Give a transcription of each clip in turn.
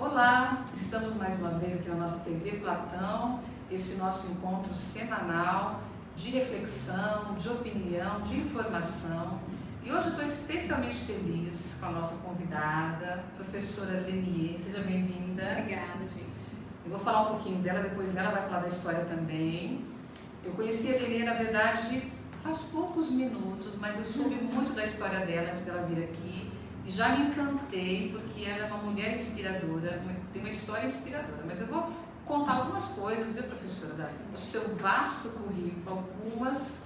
Olá, estamos mais uma vez aqui na nossa TV Platão, esse nosso encontro semanal de reflexão, de opinião, de informação. E hoje eu estou especialmente feliz com a nossa convidada, professora Lenier. Seja bem-vinda. Obrigada, gente. Eu vou falar um pouquinho dela, depois ela vai falar da história também. Eu conheci a Lenier, na verdade, faz poucos minutos, mas eu soube muito da história dela antes dela vir aqui. E já me encantei, porque ela é uma mulher inspiradora, tem uma história inspiradora. Mas eu vou contar algumas coisas, viu, professora, do seu vasto currículo, algumas,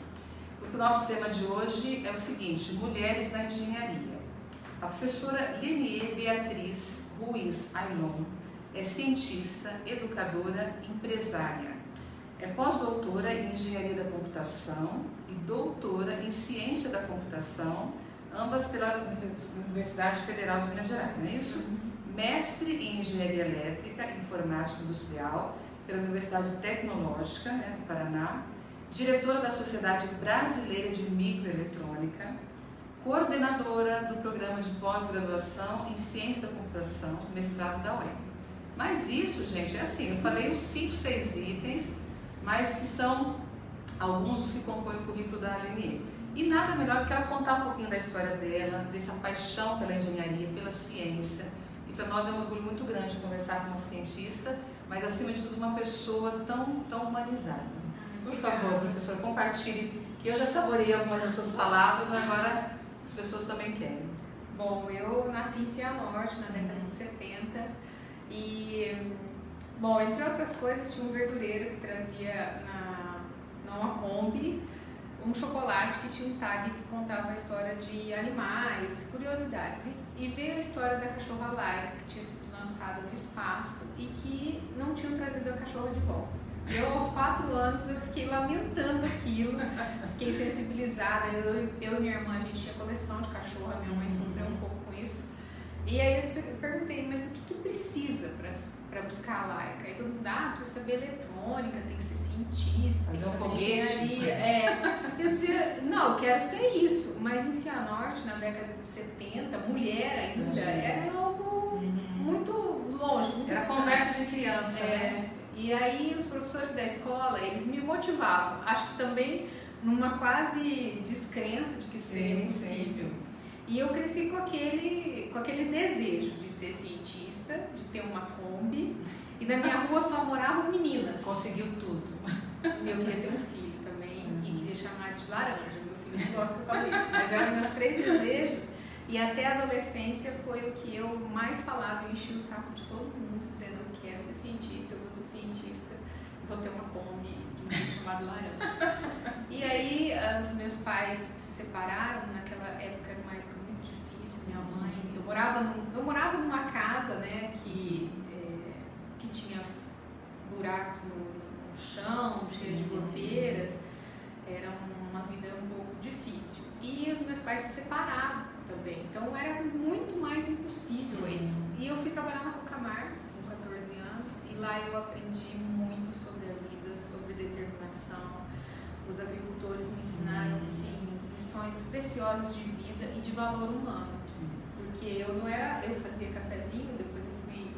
porque o nosso tema de hoje é o seguinte: mulheres na engenharia. A professora Lenier Beatriz Ruiz Ailon é cientista, educadora, empresária. É pós-doutora em engenharia da computação e doutora em ciência da computação, ambas pela Universidade Federal de Minas Gerais, não é isso? Mestre em Engenharia Elétrica e Informática Industrial pela Universidade Tecnológica, do Paraná, diretora da Sociedade Brasileira de Microeletrônica, coordenadora do programa de pós-graduação em Ciência da Computação, mestrado da UEM. Mas isso, gente, é assim, eu falei os 5, 6 itens, mas que são alguns que compõem o currículo da Lenier. E nada melhor do que ela contar um pouquinho da história dela, dessa paixão pela engenharia, pela ciência. E para nós é um orgulho muito grande conversar com uma cientista, mas acima de tudo uma pessoa tão humanizada. Por favor, professora, compartilhe, que eu já saboreei algumas das suas palavras, mas agora as pessoas também querem. Bom, eu nasci em Cianorte na década de 70 e, bom, entre outras coisas, tinha um verdureiro que trazia numa Kombi um chocolate que tinha um tag que contava a história de animais, curiosidades. E veio a história da cachorra Laika, que tinha sido lançada no espaço e que não tinham trazido a cachorra de volta. Eu, aos 4 anos, eu fiquei lamentando aquilo, fiquei sensibilizada. Eu e minha irmã, a gente tinha coleção de cachorro, minha mãe sofreu um pouco com isso. E aí eu perguntei, mas o que precisa para buscar a Laika? Aí todo mundo, precisa saber eletrônica, tem que ser cientista, fazer um fazer foguete. engenharia. Eu dizia, não, eu quero ser isso. Mas em Cianorte, na década de 70, mulher ainda, era algo muito longe, muito Era distante. conversa de criança, né? E aí os professores da escola, eles me motivavam. Acho que também numa quase descrença de que seria possível. E eu cresci com aquele desejo de ser cientista, de ter uma Kombi. E na minha rua só moravam meninas. Conseguiu tudo. Eu queria ter um filho também e queria chamar de Laranja. Meu filho não gosta que eu fale isso, mas eram meus 3 desejos. E até a adolescência foi o que eu mais falava. Eu enchi o saco de todo mundo, dizendo: eu quero ser cientista, eu vou ser cientista, vou ter uma Kombi e um filho chamado Laranja. E aí os meus pais se separaram. Naquela época era uma época muito difícil. Minha mãe, eu morava numa casa, né, que tinha buracos no chão, cheia de goteiras. Era uma vida um pouco difícil. E os meus pais se separaram também, então era muito mais impossível isso. E eu fui trabalhar na Cocamar com 14 anos e lá eu aprendi muito sobre a vida, sobre determinação. Os agricultores me ensinaram assim, lições preciosas de vida e de valor humano, porque eu fazia cafezinho, depois eu fui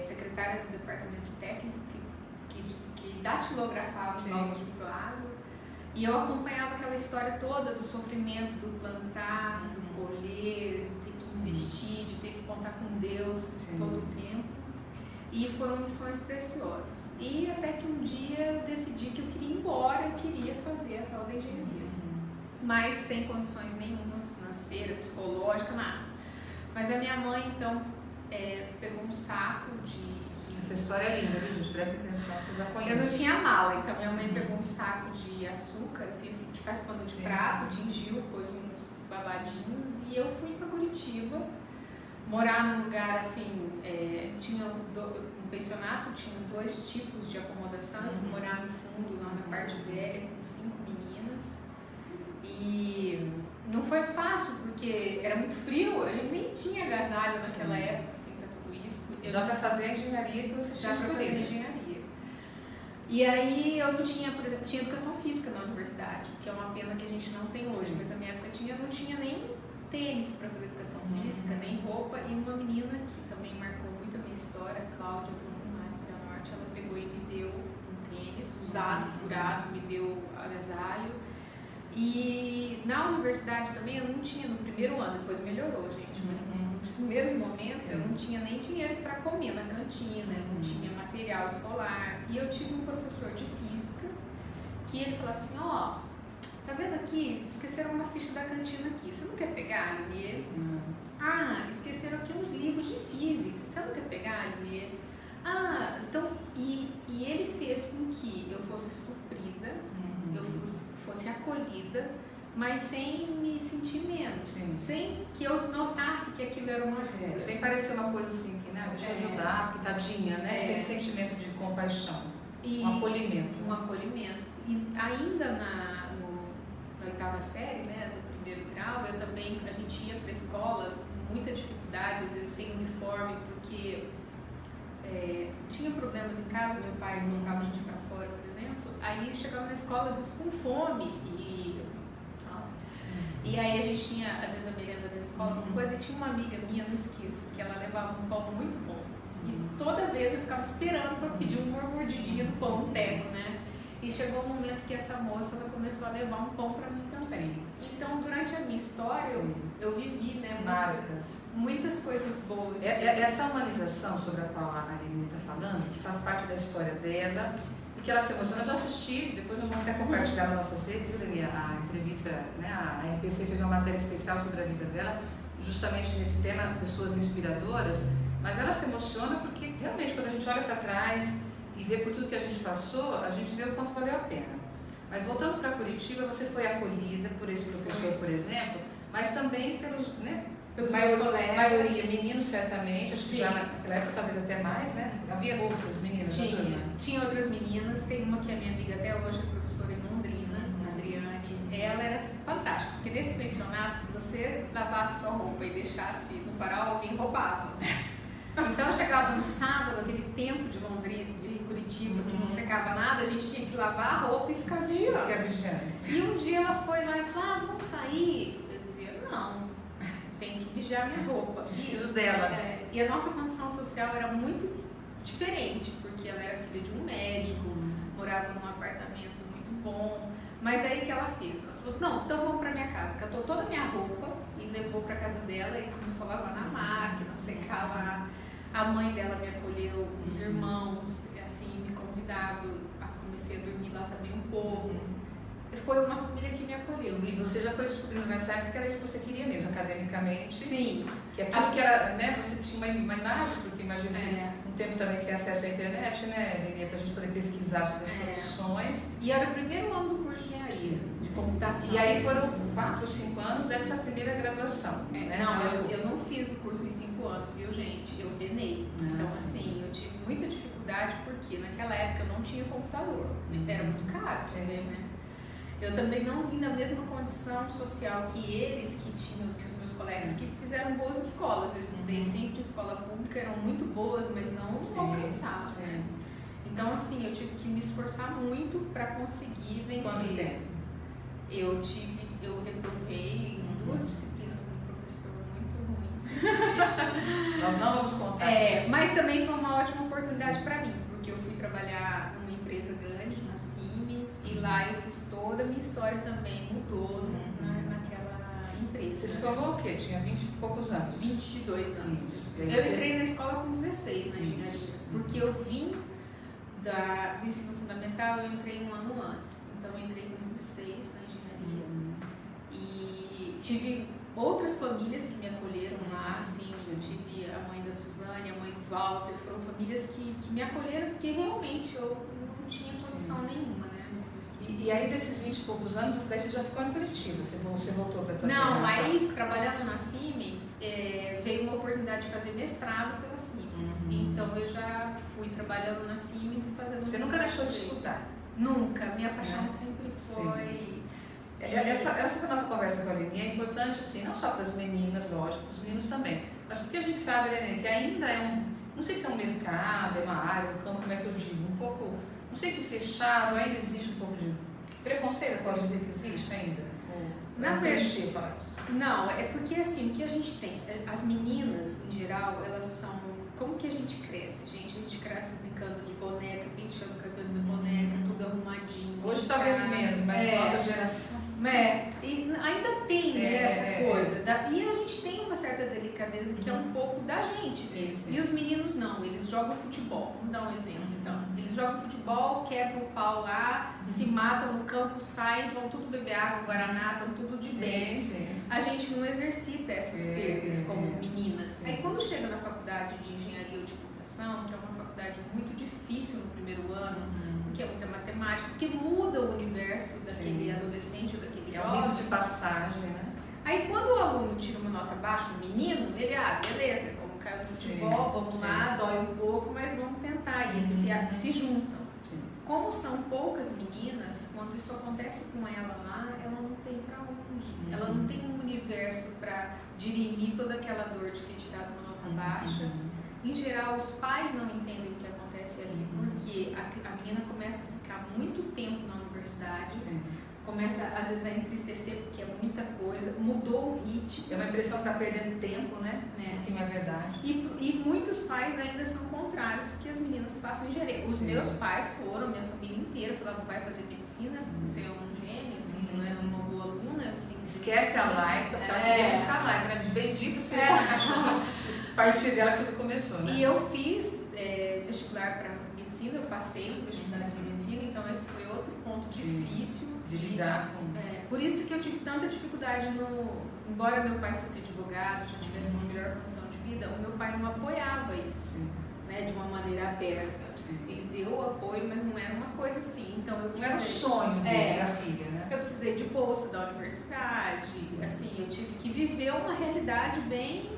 secretária do departamento técnico que datilografava os laudos de proagro. E eu acompanhava aquela história toda do sofrimento, do plantar, do colher, de ter que investir, de ter que contar com Deus todo o tempo. E foram lições preciosas. E até que um dia eu decidi que eu queria ir embora, eu queria fazer a tal da engenharia. Mas sem condições nenhuma, financeira, psicológica, nada. Mas a minha mãe, então, pegou um saco de... Essa história é linda, viu, gente? Presta atenção, que eu já conheço. Eu não tinha mala, então minha mãe pegou um saco de açúcar, assim que faz pano de prato, tingiu, pôs uns babadinhos e eu fui para Curitiba morar num lugar assim, tinha um pensionato, tinha 2 tipos de acomodação. Eu fui morar no fundo, lá na parte velha, com 5 meninas. E não foi fácil, porque era muito frio, a gente nem tinha agasalho naquela época, assim, para tudo isso. Já para fazer a engenharia que você já para fazer engenharia. E aí eu não tinha, por exemplo, tinha educação física na universidade, que é uma pena que a gente não tem hoje, mas na minha época não tinha nem tênis para fazer educação física, nem roupa, e uma menina que também marcou muito a minha usado, furado, me deu agasalho. E na universidade também eu não tinha, no primeiro ano, depois melhorou, gente, mas nos primeiros momentos eu não tinha nem dinheiro para comer na cantina, eu não tinha material escolar. E eu tive um professor de física que ele falava assim, ó, tá vendo aqui? Esqueceram uma ficha da cantina aqui, você não quer pegar, Aline? Ah, esqueceram aqui uns livros de física, você não quer pegar, Aline? Ah, então, e ele fez com que eu fosse suprida, eu fosse acolhida, mas sem me sentir menos, sem que eu notasse que aquilo era uma ajuda. Sem parecer uma coisa assim, que, né, deixa eu ajudar, porque tadinha, né? Sem sentimento de compaixão, um acolhimento. Um acolhimento. E ainda na 8ª série, né, do primeiro grau, a gente ia para a escola com muita dificuldade, às vezes sem uniforme, porque tinha problemas em casa, meu pai colocava a gente para fora, por exemplo, aí chegava na escola às vezes com fome e aí a gente tinha, às vezes, a merenda da escola, alguma coisa, e tinha uma amiga minha, não esqueço, que ela levava um pão muito bom. E toda vez eu ficava esperando para pedir uma mordidinha do pão, um teco, né? E chegou um momento que essa moça ela começou a levar um pão para mim também. Então, durante a minha história, eu vivi, né, muitas coisas boas. Essa humanização sobre a qual a Aline está falando, que faz parte da história dela, e que ela se emociona. Eu já assisti, depois nós vamos até compartilhar na nossa rede, viu, Dani? A entrevista, né? A RPC fez uma matéria especial sobre a vida dela, justamente nesse tema, pessoas inspiradoras, mas ela se emociona porque realmente quando a gente olha para trás e vê por tudo que a gente passou, a gente vê o quanto valeu a pena. Mas voltando para Curitiba, você foi acolhida por esse professor, por exemplo, mas também pelos meus colegas. Maioria meninos, certamente, acho que já naquela época talvez até mais, né? Havia outras meninas na turma? Tinha outras meninas, tem uma que é minha amiga até hoje, é professora em Londrina, a Adriane. Ela era fantástica, porque nesse pensionato, se você lavasse sua roupa e deixasse no varal, alguém roubava. Então chegava no sábado, aquele tempo de Londrina, de Curitiba, que não secava nada, a gente tinha que lavar a roupa e ficar vigiando. E um dia ela foi lá e falou, vamos sair? Eu dizia, não, tem que vigiar minha roupa. Preciso dela. E a nossa condição social era muito diferente, porque ela era filha de um médico, morava num apartamento muito bom. Mas aí que ela fez? Ela falou assim, não, então vamos pra minha casa. Catou toda a minha roupa e levou pra casa dela e começou a lavar na máquina, secar lá. A mãe dela me acolheu, os irmãos, assim, me convidavam. Comecei a dormir lá também um pouco. Foi uma família que me acolheu. E você já foi descobrindo nessa época que era isso que você queria mesmo, academicamente? Sim. Que aquilo que era, né, você tinha uma imagem, porque imagina que um tempo também sem acesso à internet, né, Delia, pra gente poder pesquisar sobre as profissões. E era o primeiro ano do curso de engenharia, de computação. E aí foram 4 ou 5 anos dessa primeira graduação. Né? Não, eu não fiz o curso em 5 anos, viu, gente? Eu penei. Então, assim, eu tive muita dificuldade porque naquela época eu não tinha computador. Era muito caro, né? Eu também não vim da mesma condição social que eles, que os meus colegas, que fizeram boas escolas. Eu estudei sempre em escola pública, eram muito boas, mas não alcançavam. Então, assim, eu tive que me esforçar muito para conseguir vencer. Quanto tempo? Eu reprovei em 2 disciplinas com um professor muito ruim. Nós não vamos contar. Mas também foi uma ótima oportunidade para mim, porque eu fui trabalhar numa empresa grande, na Siemens, e lá eu fiz toda a minha história também, mudou naquela empresa. Você se formou o quê? Tinha 20 e poucos anos? 22 anos. Eu entrei na escola com 16 na engenharia, porque eu vim do ensino fundamental, eu entrei um ano antes. Então eu entrei com 16 na engenharia. E tive outras famílias que me acolheram lá, assim, eu tive a mãe da Suzane, a mãe do Walter, foram famílias que me acolheram porque realmente eu não tinha condição nenhuma, né? E aí desses 20 e poucos anos, você já ficou em Curitiba, você voltou para a tua Não, aí trabalhando na Siemens, veio uma oportunidade de fazer mestrado pela Siemens. Então eu já fui trabalhando na Siemens e fazendo Você nunca deixou de estudar? Nunca, minha paixão sempre foi... Essa nossa conversa com a Aline é importante, assim, não só para as meninas, lógico, os meninos também, mas porque a gente sabe, Aline, que ainda é não sei se é um mercado, é uma área, um campo, como é que eu digo, um pouco, não sei se fechado, ainda existe um pouco de preconceito, pode dizer que existe ainda? Na verdade, não, é porque assim, o que a gente tem, as meninas em geral, elas são, como que a gente cresce, gente? A gente cresce brincando de boneca, penteando o cabelo de boneca, tudo arrumado. talvez menos, mas nossa geração. E ainda tem essa coisa. E a gente tem uma certa delicadeza que é um pouco da gente mesmo. E os meninos não, eles jogam futebol. Vamos dar um exemplo então. Eles jogam futebol, quebram o pau lá, se matam no campo, saem, vão tudo beber água, guaraná, estão tudo de bem. A gente não exercita essas perdas como meninas. Aí quando chega na faculdade de engenharia ou de computação, que é uma faculdade muito difícil no primeiro ano, que é muita matemática, porque muda o universo daquele adolescente ou daquele jovem. É um rito de passagem, né? Aí quando o aluno tira uma nota baixa, o menino, ele, beleza, como caiu no futebol, vamos lá, dói um pouco, mas vamos tentar. E eles se juntam. Como são poucas meninas, quando isso acontece com ela lá, ela não tem pra onde. Ela não tem um universo pra dirimir toda aquela dor de ter tirado uma nota baixa. Em geral, os pais não entendem o que acontece ali, porque a menina começa a ficar muito tempo na universidade, começa às vezes a entristecer porque é muita coisa, mudou o ritmo. É uma impressão que está perdendo tempo, né? Que não é verdade. E muitos pais ainda são contrários que as meninas façam engenharia. Os meus pais foram, minha família inteira, falavam, vai fazer medicina, você é um gênio, assim, não é uma boa aluna, você tem que esquece a laica, porque ela queria buscar laica, né? Bendita seja essa cachorra. A partir dela tudo começou, né? E eu fiz vestibular para medicina, eu passei os vestibulares para medicina, então esse foi outro ponto difícil de lidar com. Por isso que eu tive tanta dificuldade embora meu pai fosse advogado, já tivesse uma melhor condição de vida, o meu pai não apoiava isso, né, de uma maneira aberta. Ele deu o apoio, mas não era uma coisa assim. Então eu precisei, não era o sonho dele, da filha, né? Eu precisei de bolsa da universidade, assim, eu tive que viver uma realidade bem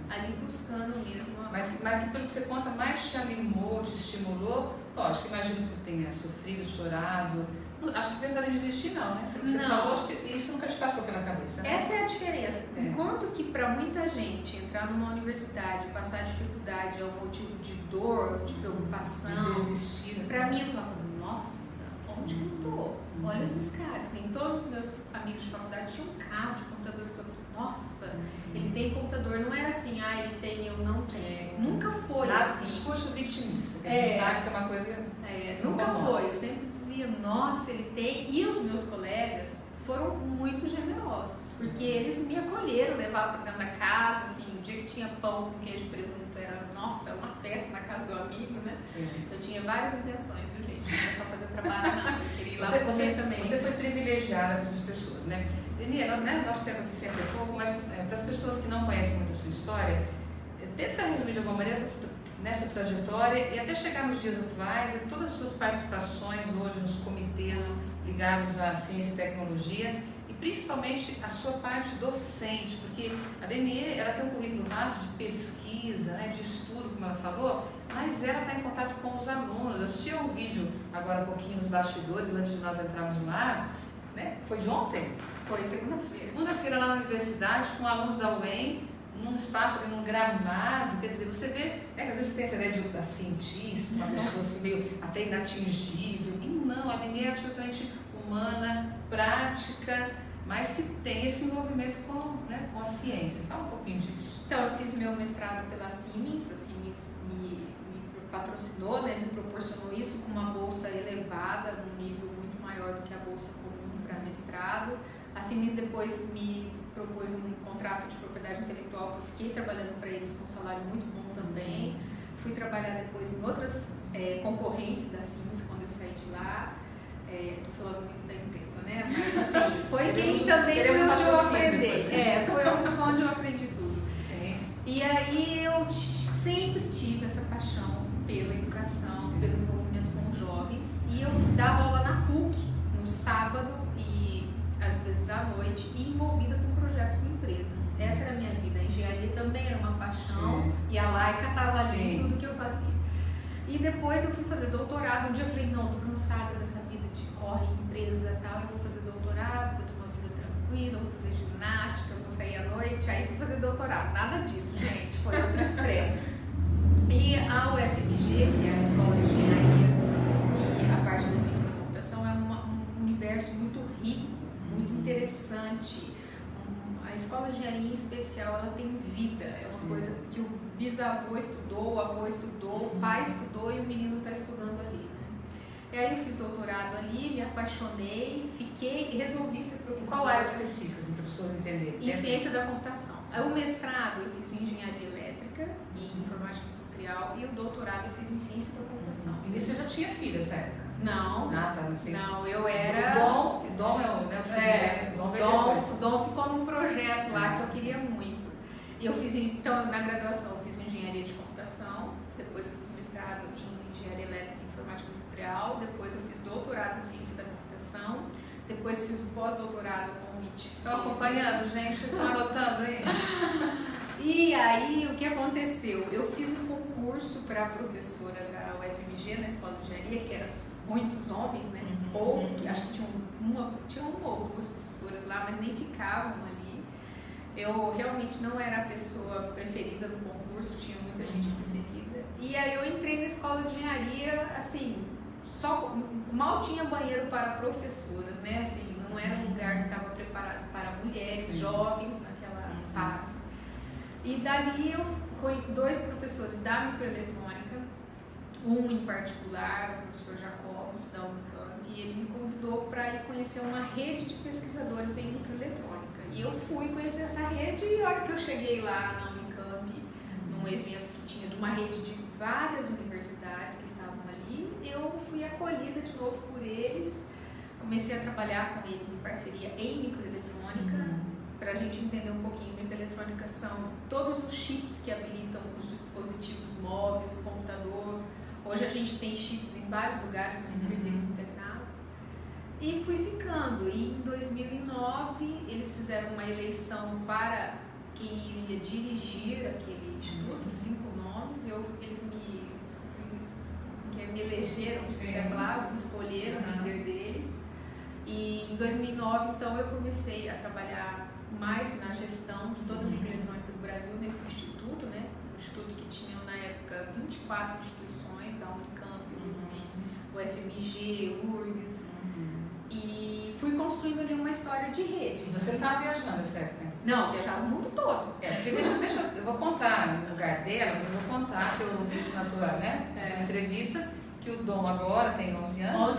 ali buscando mesmo. Mas que pelo que você conta, mais te animou, te estimulou? Lógico, imagino que você tenha sofrido, chorado. Acho que pensar em desistir não, né? Pelo que você falou, acho que isso nunca te passou pela cabeça, né? Essa é a diferença. Enquanto que para muita gente entrar numa universidade, passar dificuldade é um motivo de dor, de preocupação, de desistir. Para mim eu falava, nossa, onde que eu tô? Olha esses caras. Nem todos os meus amigos de faculdade tinham carro de computador. Eu falava, nossa, ele tem computador. Não era assim, ele tem, eu não tenho. Nunca foi assim. Discurso vitimista, que a gente sabe que é uma coisa... nunca foi. Eu sempre dizia, nossa, ele tem. E os meus colegas foram muito generosos, porque eles me acolheram, levavam para dentro da casa, assim, o dia que tinha pão com queijo e presunto era, nossa, uma festa na casa do amigo, né? Eu tinha várias intenções, viu, gente? Não é só fazer trabalho, não. Eu queria ir lá você também. Você foi privilegiada com essas pessoas, né? Daniela, nosso tempo aqui sempre é pouco, mas para as pessoas que não conhecem muito a sua história, tenta resumir de alguma maneira nessa trajetória e até chegar nos dias atuais, e todas as suas participações hoje nos comitês ligados à ciência e tecnologia, e principalmente a sua parte docente, porque a Denier, ela tem um currículo vasto de pesquisa, né, de estudo, como ela falou, mas ela está em contato com os alunos. Eu assisti um vídeo agora um pouquinho nos bastidores, antes de nós entrarmos no ar, né? Foi de ontem? Foi segunda-feira. Segunda-feira lá na universidade, com alunos da UEM, num espaço, num gramado. Quer dizer, você vê, né, que às vezes tem essa ideia de cientista, uma pessoa assim meio até inatingível, e não, a Denier é absolutamente humana, prática, mas que tem esse envolvimento com a ciência. Fala um pouquinho disso. Então, eu fiz meu mestrado pela Siemens, a Siemens me patrocinou, né, me proporcionou isso com uma bolsa elevada, num nível muito maior do que a bolsa comum para mestrado. A Siemens depois me propôs um contrato de propriedade intelectual que eu fiquei trabalhando para eles com um salário muito bom também. Fui trabalhar depois em outras concorrentes da Siemens quando eu saí de lá. Estou falando muito da empresa, né? Mas assim, foi quem também foi onde eu aprendi. Foi onde eu aprendi tudo. Sim. E aí eu sempre tive essa paixão pela educação, pelo envolvimento com jovens. E eu dava aula na PUC no sábado e às vezes à noite, e envolvida com projetos com empresas. Essa era a minha vida. A engenharia também era uma paixão e a laica estava ali em tudo que eu fazia. E depois eu fui fazer doutorado. Um dia eu falei, não, tô cansada dessa vida de corre, empresa e tal, eu vou fazer doutorado, vou ter uma vida tranquila, vou fazer ginástica, vou sair à noite, aí fui fazer doutorado. Nada disso, gente, foi outro estresse. E a UFMG, que é a Escola de Engenharia e a parte da ciência da computação, é um universo muito rico, muito interessante. A escola de engenharia em especial, ela tem vida, é uma coisa que o bisavô estudou, o avô estudou, o pai estudou e o menino está estudando ali, né? E aí eu fiz doutorado ali, me apaixonei, fiquei e resolvi ser professora. Qual área específica, assim, para as pessoas entenderem? Em ciência da computação. O mestrado eu fiz em engenharia elétrica e informática industrial e o doutorado eu fiz em ciência da computação. E você já tinha filho nessa época? Não. Ah, tá, não sei. Não, eu era... O Dom é o meu filho. O Dom ficou num projeto lá que eu queria muito. E eu fiz, então, na graduação eu fiz engenharia de computação, depois eu fiz mestrado em engenharia elétrica e informática industrial, depois eu fiz doutorado em ciência da computação, depois fiz o pós-doutorado com o MIT. Estão acompanhando, gente? Estão anotando aí? E aí, o que aconteceu? Eu fiz um concurso para professora da UFMG, na escola de engenharia, que eram muitos homens, né? Acho que tinham uma ou duas professoras lá, mas nem ficavam ali. Eu realmente não era a pessoa preferida do concurso, tinha muita gente preferida. E aí eu entrei na escola de engenharia, assim, mal tinha banheiro para professoras, né? Assim, não era um lugar que estava preparado para mulheres, jovens naquela fase. E dali eu conheci 2 professores da microeletrônica, um em particular, o professor Jacobos, da Unicamp, e ele me convidou para ir conhecer uma rede de pesquisadores em microeletrônica. E eu fui conhecer essa rede e a hora que eu cheguei lá na Unicamp, num evento que tinha de uma rede de várias universidades que estavam ali, eu fui acolhida de novo por eles, comecei a trabalhar com eles em parceria em microeletrônica. Para a gente entender um pouquinho, microeletrônica são todos os chips que habilitam os dispositivos móveis, o computador. Hoje a gente tem chips em vários lugares dos circuitos integrados. E fui ficando. E em 2009 eles fizeram uma eleição para quem iria dirigir aquele instituto, 5 nomes. Eles me elegeram, não sei se é claro, me escolheram, o líder deles. E em 2009, então, eu comecei a trabalhar mais na gestão de toda a microeletrônica do Brasil nesse instituto, né? Um instituto que tinha na época 24 instituições, a Unicamp, o USP, o FMG, o URGS, e fui construindo ali uma história de rede. E você estava viajando nessa época? Não, viajava o mundo todo. Porque eu vou contar no lugar dela, mas eu vou contar que eu ouvi isso na tua, né, entrevista, que o Dom agora tem 11 anos,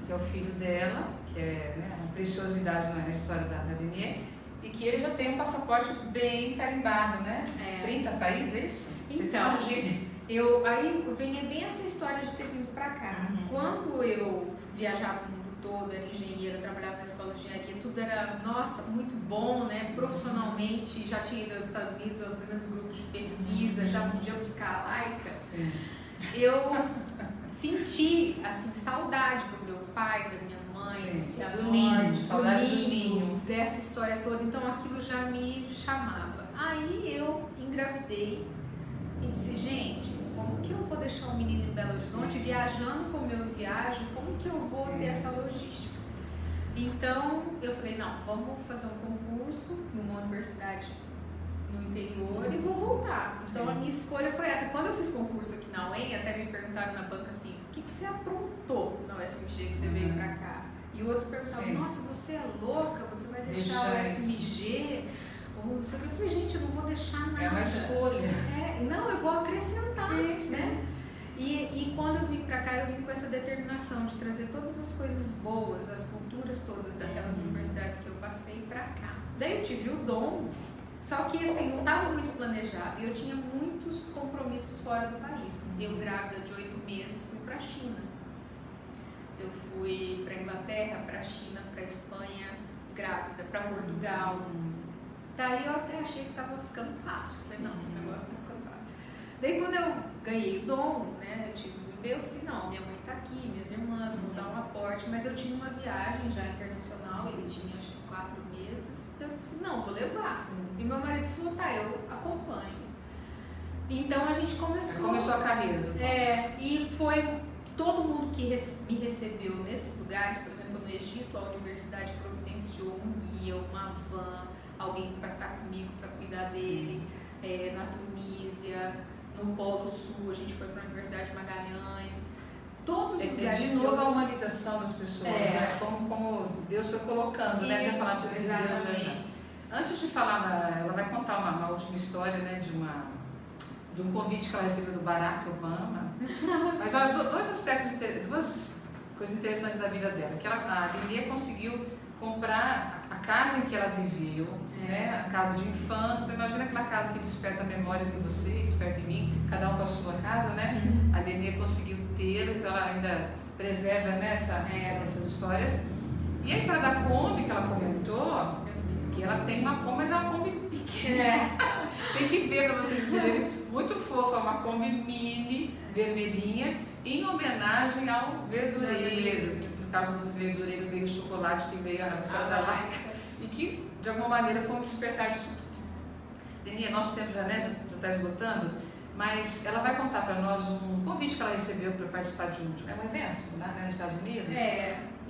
que é o filho dela, que é, né, uma preciosidade na história da Lenier, e que ele já tem um passaporte bem carimbado, né? 30 países, é isso? Então, aí vem bem essa história de ter vindo pra cá. Quando eu viajava o mundo todo, era engenheira, trabalhava na escola de engenharia, tudo era, nossa, muito bom, né? Profissionalmente, já tinha ido aos Estados Unidos, aos grandes grupos de pesquisa, já podia buscar a Laika. Eu senti, assim, saudade do meu pai, da minha mãe, do Cianorte, do ninho, dessa história toda, então aquilo já me chamava. Aí eu engravidei e disse, gente, como que eu vou deixar o menino em Belo Horizonte viajando como eu viajo, como que eu vou ter essa logística? Então eu falei, não, vamos fazer um concurso numa universidade no interior e vou voltar. Então a minha escolha foi essa. Quando eu fiz concurso aqui na UEM, até me perguntaram na banca assim, o que você aprontou na UFMG que você veio pra cá? E outros perguntavam, nossa, você é louca, você vai deixar o UFMG? Ou não sei o que. Eu falei, gente, eu não vou deixar nada. É uma escolha. Não, eu vou acrescentar, né? E quando eu vim pra cá, eu vim com essa determinação de trazer todas as coisas boas, as culturas todas daquelas universidades que eu passei pra cá. Daí eu tive o Dom, só que assim, não estava muito planejado e eu tinha muitos compromissos fora do país. Eu, grávida de 8 meses, fui pra China. Eu fui pra Inglaterra, pra China, pra Espanha, grávida, pra Portugal. Daí eu até achei que tava ficando fácil. Falei, não, esse negócio tá ficando fácil. Daí quando eu ganhei o Dom, né, eu tive o bebê, eu falei, não, minha mãe tá aqui, minhas irmãs, vou dar um aporte, mas eu tinha uma viagem já internacional, ele tinha acho que 4 meses, então eu disse, não, vou levar. E meu marido falou, tá, eu acompanho. Então a gente começou... Começou a carreira do Dom. E foi todo mundo que me recebeu nesses lugares, por exemplo, no Egito, a universidade providenciou um guia, uma van, alguém para estar comigo, para cuidar dele, na Tunísia, no Polo Sul, a gente foi para a Universidade de Magalhães, todos os lugares. De novo a humanização das pessoas, né? Como Deus foi colocando, né? Já falar sobre exatamente. Deus. Antes de falar, ela vai contar uma última história, né? De um convite que ela recebeu do Barack Obama. Mas olha, dois aspectos, duas coisa interessante da vida dela, que a Denê conseguiu comprar a casa em que ela viveu, né? A casa de infância. Então, imagina aquela casa que desperta memórias em você, que desperta em mim, cada um com a sua casa, né? A Denê conseguiu ter, então ela ainda preserva, né, essas histórias. E a história da Kombi que ela comentou, que ela tem uma Kombi, mas é uma Kombi pequena. Tem que ver para vocês verem. Muito fofa, uma Kombi mini, vermelhinha, em homenagem ao verdureiro. Que por causa do verdureiro veio o chocolate, que veio a história da Laika. E que, de alguma maneira, foi um despertar disso tudo. Denê, nosso tempo já está esgotando, mas ela vai contar para nós um convite que ela recebeu para participar de um evento lá, né, nos Estados Unidos.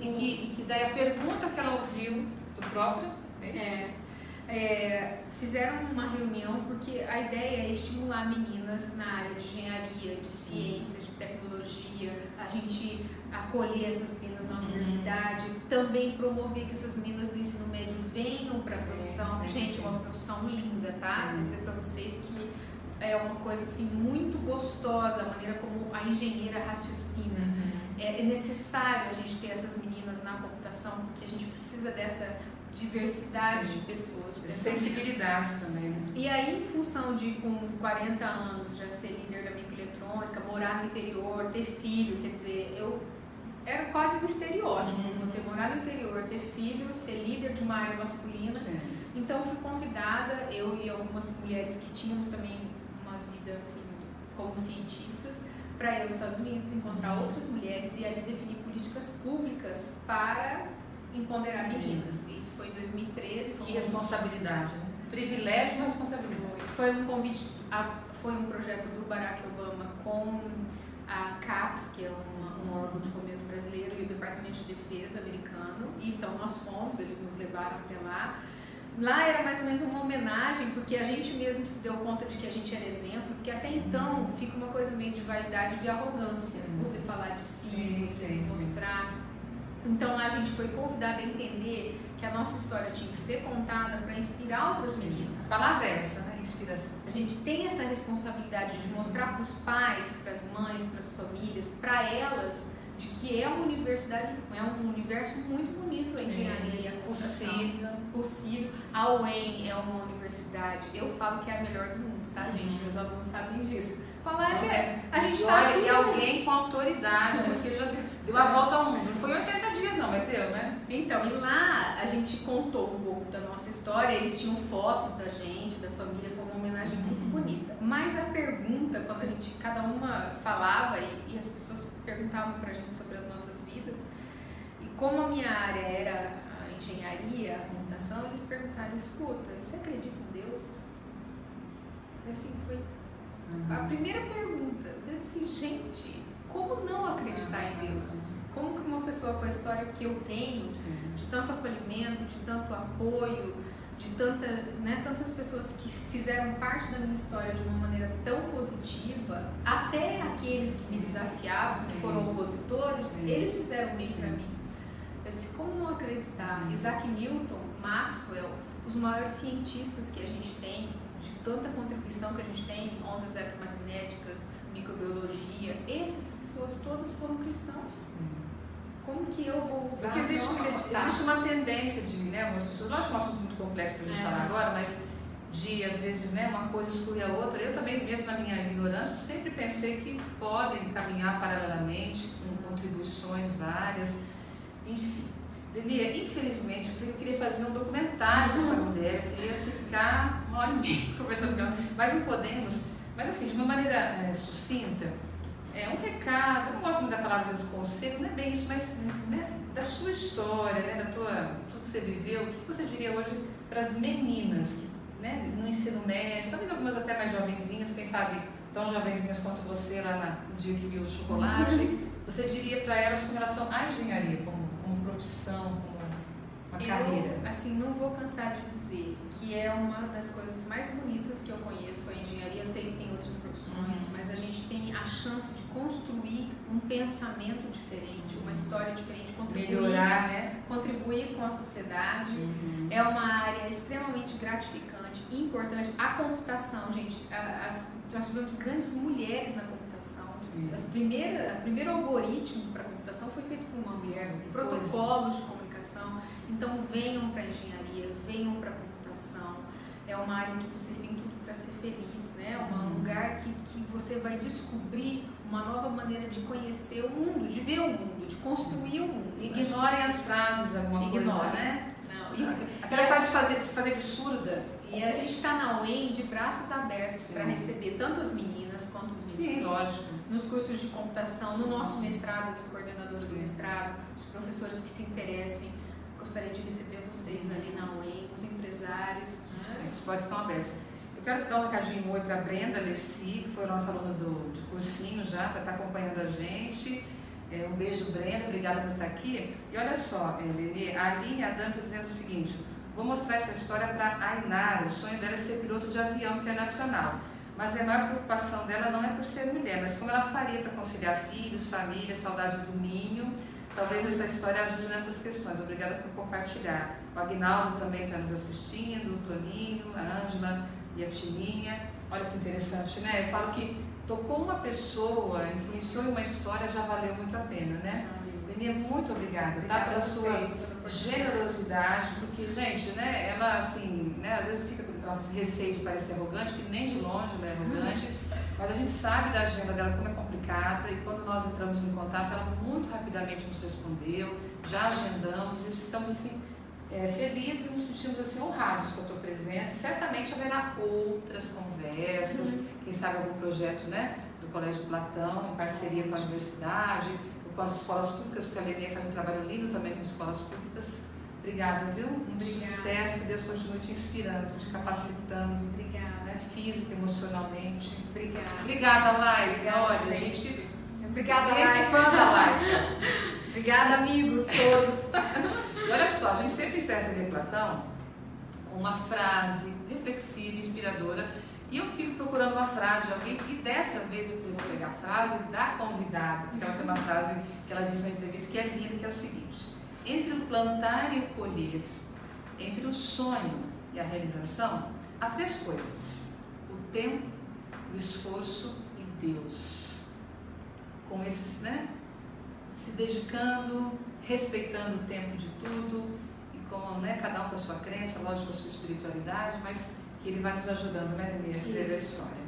E que daí a pergunta que ela ouviu do próprio... Fizeram uma reunião porque a ideia é estimular meninas na área de engenharia, de ciência, de tecnologia, a gente acolher essas meninas na universidade, também promover que essas meninas do ensino médio venham para a profissão. Gente, é uma profissão linda, tá? Quero dizer para vocês que é uma coisa assim muito gostosa a maneira como a engenheira raciocina. É necessário a gente ter essas meninas na computação porque a gente precisa dessa diversidade de pessoas. Sensibilidade também, né? E aí, em função de com 40 anos já ser líder da microeletrônica, morar no interior, ter filho, quer dizer, eu era quase um estereótipo, você morar no interior, ter filho, ser líder de uma área masculina. Então fui convidada, eu e algumas mulheres que tínhamos também uma vida assim como cientistas, para ir aos Estados Unidos, encontrar outras mulheres e ali definir políticas públicas para empoderar meninas. Isso foi em 2013. Que responsabilidade, né? Privilégio e responsabilidade. Foi um convite, foi um projeto do Barack Obama com a CAPES, que é um órgão de fomento brasileiro, e o Departamento de Defesa americano. E então nós fomos, eles nos levaram até lá. Lá era mais ou menos uma homenagem, porque a gente mesmo se deu conta de que a gente era exemplo, porque até então fica uma coisa meio de vaidade, de arrogância, você falar de si, você se mostrar. Então lá a gente foi convidada a entender que a nossa história tinha que ser contada para inspirar outras meninas. A palavra é essa, né? Inspiração. A gente tem essa responsabilidade de mostrar para os pais, para as mães, para as famílias, para elas, de que é uma universidade, é um universo muito bonito a engenharia e a computação. Possível. A UEM é uma universidade, eu falo que é a melhor do mundo, tá, gente? Meus alunos sabem disso. Falar a gente tá aqui. E alguém com autoridade, porque já deu a volta ao mundo. Não foi 80 dias não, mas deu, né? Então, e lá a gente contou um pouco da nossa história, eles tinham fotos da gente, da família, foi uma homenagem muito bonita. Mas a pergunta, quando a gente, cada uma falava e as pessoas perguntavam pra gente sobre as nossas vidas, e como a minha área era a engenharia, a computação, eles perguntaram, escuta, você acredita em Deus? Assim, foi a primeira pergunta. Eu disse, gente, como não acreditar em Deus? Como que uma pessoa com a história que eu tenho, de tanto acolhimento, de tanto apoio, de tantas pessoas que fizeram parte da minha história de uma maneira tão positiva, até aqueles que me desafiavam, que foram opositores, eles fizeram bem para mim. Eu disse, como não acreditar? Isaac Newton, Maxwell, os maiores cientistas que a gente tem, de tanta contribuição que a gente tem, ondas eletromagnéticas, microbiologia, essas pessoas todas foram cristãos. Como que eu vou usar? Porque existe uma tendência de, né, algumas pessoas, lógico que é um assunto muito complexo para a gente falar agora, mas de, às vezes, né, uma coisa exclui a outra. Eu também, mesmo na minha ignorância, sempre pensei que podem caminhar paralelamente, com contribuições várias, enfim. Denê, infelizmente, eu queria fazer um documentário dessa mulher, eu queria ficar 1h30 conversando com ela, mas não podemos. Mas assim, de uma maneira sucinta, um recado, eu não gosto muito da palavra conselho, não é bem isso, mas né, da sua história, né, tudo que você viveu, o que você diria hoje para as meninas, né, no ensino médio, talvez algumas até mais jovenzinhas, quem sabe tão jovenzinhas quanto você lá no dia que viu o chocolate, você diria para elas com relação à engenharia, como profissão, como uma carreira? Assim, não vou cansar de dizer que é uma das coisas mais bonitas que eu conheço, a engenharia. Eu sei que tem outras profissões, mas a gente tem a chance de construir um pensamento diferente, uma história diferente, contribuir, melhorar, né? Contribuir com a sociedade. É uma área extremamente gratificante, importante. A computação, gente, nós tivemos grandes mulheres na computação. O primeiro algoritmo para a computação foi feito por uma mulher, protocolos de comunicação. Então venham para a engenharia, venham para a computação. É uma área em que vocês têm tudo para ser feliz, né? É um lugar que você vai descobrir uma nova maneira de conhecer o mundo, de ver o mundo, de construir o mundo. Ignorem as frases, alguma coisa, né? Não. Aquela história de se fazer de surda. E a gente está na UEM de braços abertos para receber tanto as meninas quanto os meninos. Sim, lógico. Nos cursos de computação, no nosso mestrado, eu sou coordenadora do mestrado, os professores que se interessem, gostaria de receber vocês ali na UEM, os empresários. Isso pode ser uma peça. Eu quero dar um recadinho oi para a Brenda Alessi, que foi nossa aluna de cursinho já, está acompanhando a gente. Um beijo, Brenda, obrigada por estar aqui. E olha só, Lelê, a Aline Adam está dizendo o seguinte: vou mostrar essa história para a Ainara. O sonho dela é ser piloto de avião internacional. Mas a maior preocupação dela não é por ser mulher, mas como ela faria para conciliar filhos, família, saudade do ninho. Talvez essa história ajude nessas questões. Obrigada por compartilhar. O Aguinaldo também está nos assistindo, o Toninho, a Ângela e a Tininha. Olha que interessante, né? Eu falo que tocou uma pessoa, influenciou em uma história, já valeu muito a pena, né? Lenia, muito obrigada, tá? Pela sua generosidade, porque, gente, né, ela assim, né, às vezes fica com receio de parecer arrogante, que nem de longe ela é arrogante, mas a gente sabe da agenda dela como é complicada, e quando nós entramos em contato, ela muito rapidamente nos respondeu, já agendamos, e ficamos assim, felizes e nos sentimos assim honrados com a tua presença. Certamente haverá outras conversas, quem sabe algum projeto, né, do Colégio Platão, em parceria com a universidade, com as escolas públicas, porque a Lenia faz um trabalho lindo também com escolas públicas. Obrigada, viu? Muito sucesso, que Deus continue te inspirando, te capacitando. Obrigada. Né, física, emocionalmente. Obrigada. Obrigada, Laika. Obrigada, olha, gente. Obrigada, Laika. Fã da Laika. Obrigada, amigos todos. E olha só, a gente sempre encerra a TV Platão com uma frase reflexiva, inspiradora. E eu fico procurando uma frase de alguém, e dessa vez eu falei, vou pegar a frase da convidada, porque ela tem uma frase que ela disse na entrevista que é linda, que é o seguinte: entre o plantar e o colher, entre o sonho e a realização, há três coisas: o tempo, o esforço e Deus. Com esses, né, se dedicando, respeitando o tempo de tudo, e com, né, cada um com a sua crença, lógico, com a sua espiritualidade, mas que ele vai nos ajudando, né, Lelê, a escrever a história.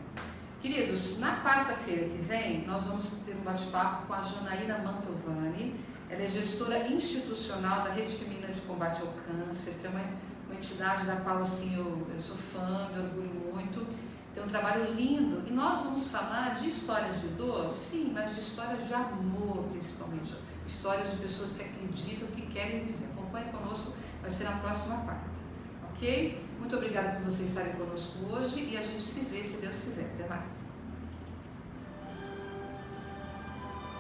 Queridos, na quarta-feira que vem, nós vamos ter um bate-papo com a Janaína Mantovani. Ela é gestora institucional da Rede Feminina de Combate ao Câncer, que é uma entidade da qual, assim, eu sou fã, me orgulho muito. Tem um trabalho lindo. E nós vamos falar de histórias de dor, sim, mas de histórias de amor, principalmente. Histórias de pessoas que acreditam, que querem viver. Acompanhe conosco, vai ser na próxima quarta. Ok? Muito obrigada por vocês estarem conosco hoje e a gente se vê, se Deus quiser. Até mais.